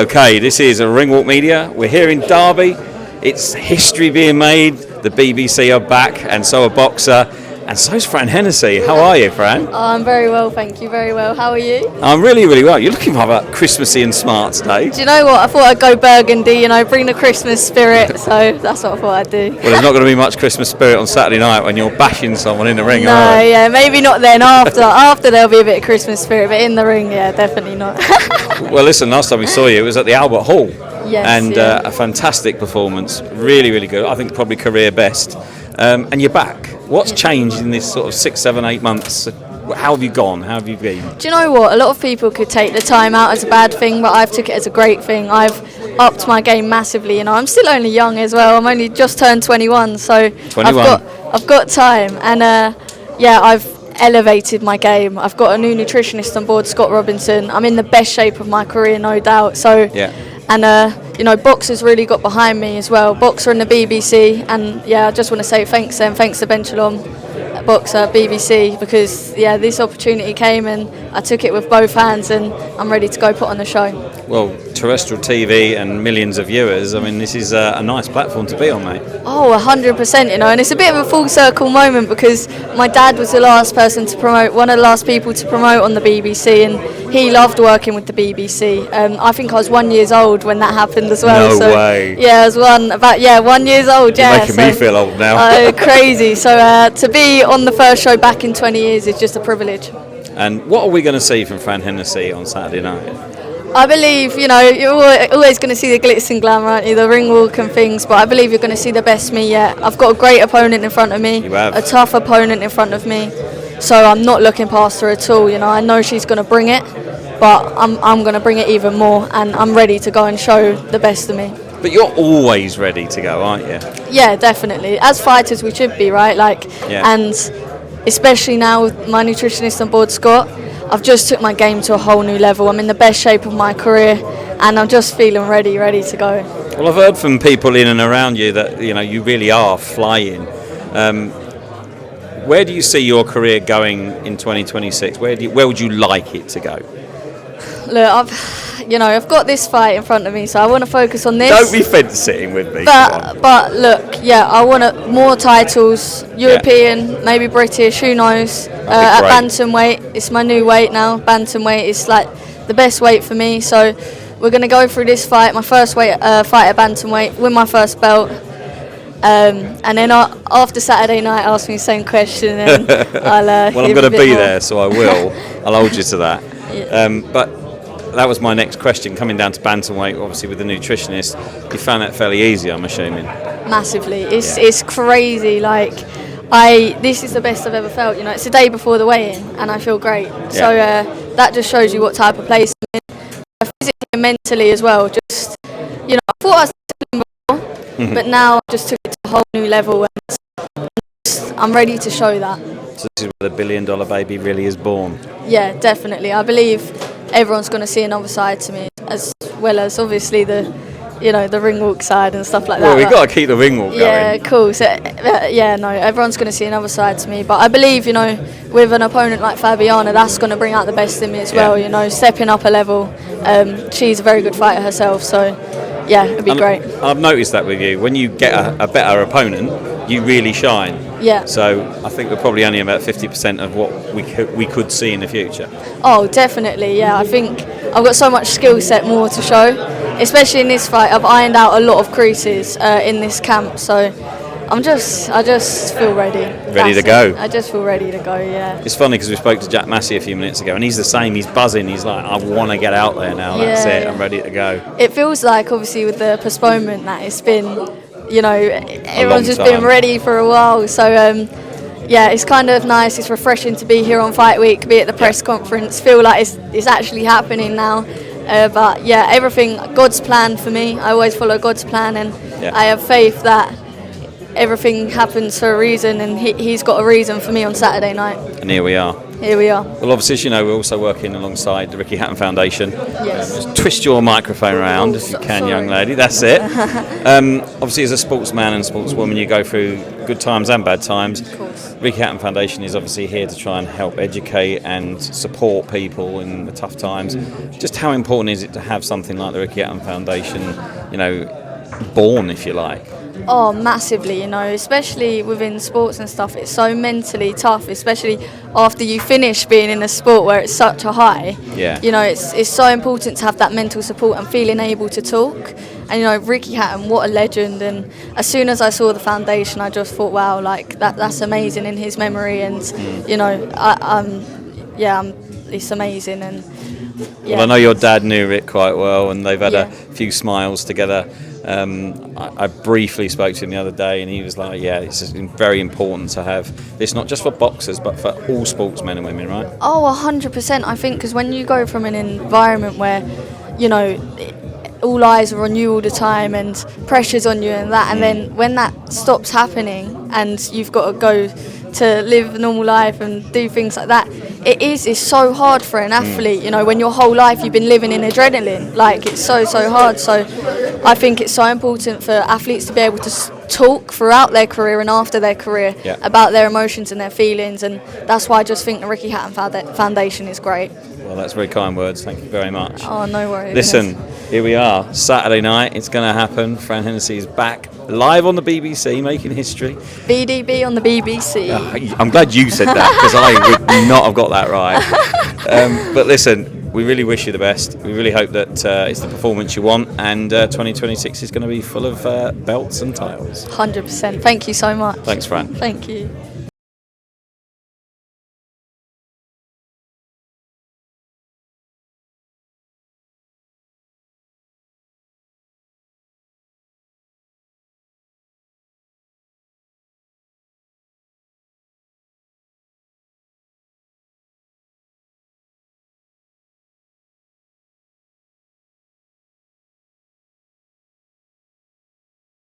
Okay, this is a Ringwalk Media. We're here in Derby. It's history being made. The BBC are back, and so are Boxer, and so's Fran Hennessy. How are you, Fran? Oh, I'm very well, thank you. Very well. How are you? I'm really, really well. You're looking rather Christmassy and smart today. Do you know what? I thought I'd go burgundy, bring the Christmas spirit, so that's what I thought I'd do. Well, there's not going to be much Christmas spirit on Saturday night when you're bashing someone in the ring, No, yeah, maybe not then. After there'll be a bit of Christmas spirit, but in the ring, yeah, definitely not. Well, listen, last time we saw you, it was at the Albert Hall. Yes, and yeah. A fantastic performance. Really, really good. I think probably career best. And you're back. What's changed in this sort of 6, 7, 8 months? How have you gone? How have you been? Do you know what? A lot of people could take the time out as a bad thing, but I've took it as a great thing. I've upped my game massively. I'm still only young as well. I'm only just turned 21, so 21. I've got time, and I've elevated my game. I've got a new nutritionist on board, Scott Robinson. I'm in the best shape of my career, no doubt. So yeah. And Boxer's really got behind me as well. Boxer and the BBC, and I just want to say thanks to Ben Shalom, Boxer, BBC, because this opportunity came and I took it with both hands, and I'm ready to go put on the show. Well, terrestrial TV and millions of viewers. I mean, this is a nice platform to be on, mate. Oh, 100%, and it's a bit of a full circle moment because my dad was the last person to promote, one of the last people to promote on the BBC, and he loved working with the BBC. I think I was 1 year old when that happened as well. No way. Yeah, I was 1 year old. You're making me feel old now. Crazy. So to be on the first show back in 20 years is just a privilege. And what are we going to see from Fran Hennessy on Saturday night? I believe, you're always going to see the glitz and glamour, aren't you, the ring walk and things, but I believe you're going to see the best me yet. I've got a great opponent in front of me, You have. a tough opponent in front of me, so I'm not looking past her at all. I know she's going to bring it, but I'm going to bring it even more, and I'm ready to go and show the best of me. But you're always ready to go, aren't you? Yeah, definitely. As fighters, we should be, right? And especially now with my nutritionist on board, Scott, I've just took my game to a whole new level. I'm in the best shape of my career, and I'm just feeling ready to go. Well, I've heard from people in and around you that you really are flying. Where do you see your career going in 2026? Where would you like it to go? Look, I've got this fight in front of me, so I want to focus on this. Don't be fence sitting with me. But look, I want more titles, European, maybe British, who knows. At bantamweight, it's my new weight now. Bantamweight is like the best weight for me. So we're going to go through this fight, my first fight at bantamweight, win my first belt. And then after Saturday night, ask me the same question, and I'll. Well, I'm going to be there, so I will. I'll hold you to that. Yeah. But that was my next question. Coming down to bantamweight, obviously with the nutritionist, you found that fairly easy, I'm assuming. Massively. It's crazy. This is the best I've ever felt. It's the day before the weigh-in, and I feel great. Yeah. So that just shows you what type of place I'm in. Physically and mentally as well. Just I thought I was before, but now I just took it to a whole new level, and I'm ready to show that. So this is where the $1 billion baby really is born. Yeah, definitely. I believe everyone's going to see another side to me, as well as obviously the ring walk side and stuff like that. Well, we've got to keep the ring walk going. Yeah, cool. So, everyone's going to see another side to me. But I believe, with an opponent like Fabiana, that's going to bring out the best in me as well, stepping up a level. She's a very good fighter herself, so, it'd be great. I've noticed that with you. When you get a better opponent, you really shine. Yeah. So I think we're probably only about 50% of what we could see in the future. Oh, definitely, yeah. I think I've got so much skill set more to show, especially in this fight. I've ironed out a lot of creases in this camp, so I just feel ready. Ready to go. I just feel ready to go, yeah. It's funny because we spoke to Jack Massey a few minutes ago, and he's the same. He's buzzing. He's like, I want to get out there now. That's it. I'm ready to go. It feels like, obviously, with the postponement that it's been, everyone's just been ready for a while. So, it's kind of nice. It's refreshing to be here on Fight Week, be at the press conference, feel like it's actually happening now. But everything, God's plan for me. I always follow God's plan, and I have faith that everything happens for a reason, and he's got a reason for me on Saturday night. And here we are. Well, obviously, as you know, we're also working alongside the Ricky Hatton Foundation. Yes. Just twist your microphone around if you can, sorry. young lady. That's it. Obviously, as a sportsman and sportswoman, you go through good times and bad times. Of course. Ricky Hatton Foundation is obviously here to try and help educate and support people in the tough times. Just how important is it to have something like the Ricky Hatton Foundation, born, if you like? Oh, massively, especially within sports and stuff. It's so mentally tough, especially after you finish being in a sport where it's such a high. Yeah. It's so important to have that mental support and feeling able to talk. And, Ricky Hatton, what a legend. And as soon as I saw the foundation, I just thought, wow, that's amazing in his memory. And, it's amazing. And Well, I know your dad knew Rick quite well, and they've had a few smiles together. I briefly spoke to him the other day, and he was like, it's very important to have this, not just for boxers, but for all sportsmen and women, right? Oh, 100%, I think, because when you go from an environment where, all eyes are on you all the time and pressure's on you and that, and then when that stops happening and you've got to go to live a normal life and do things like that, it's so hard for an athlete, when your whole life you've been living in adrenaline. It's so hard. So I think it's so important for athletes to be able to talk throughout their career and after their career about their emotions and their feelings, and that's why I just think the Ricky Hatton Foundation is great. Well, that's very kind words. Thank you very much. Oh, no worries. Listen, here we are, Saturday night. It's going to happen. Fran Hennessy is back live on the BBC, making history. BDB on the BBC. I'm glad you said that, because I would not have got that right. But listen, we really wish you the best. We really hope that it's the performance you want, and 2026 is going to be full of belts and titles. 100%. Thank you so much. Thanks, Fran. Thank you.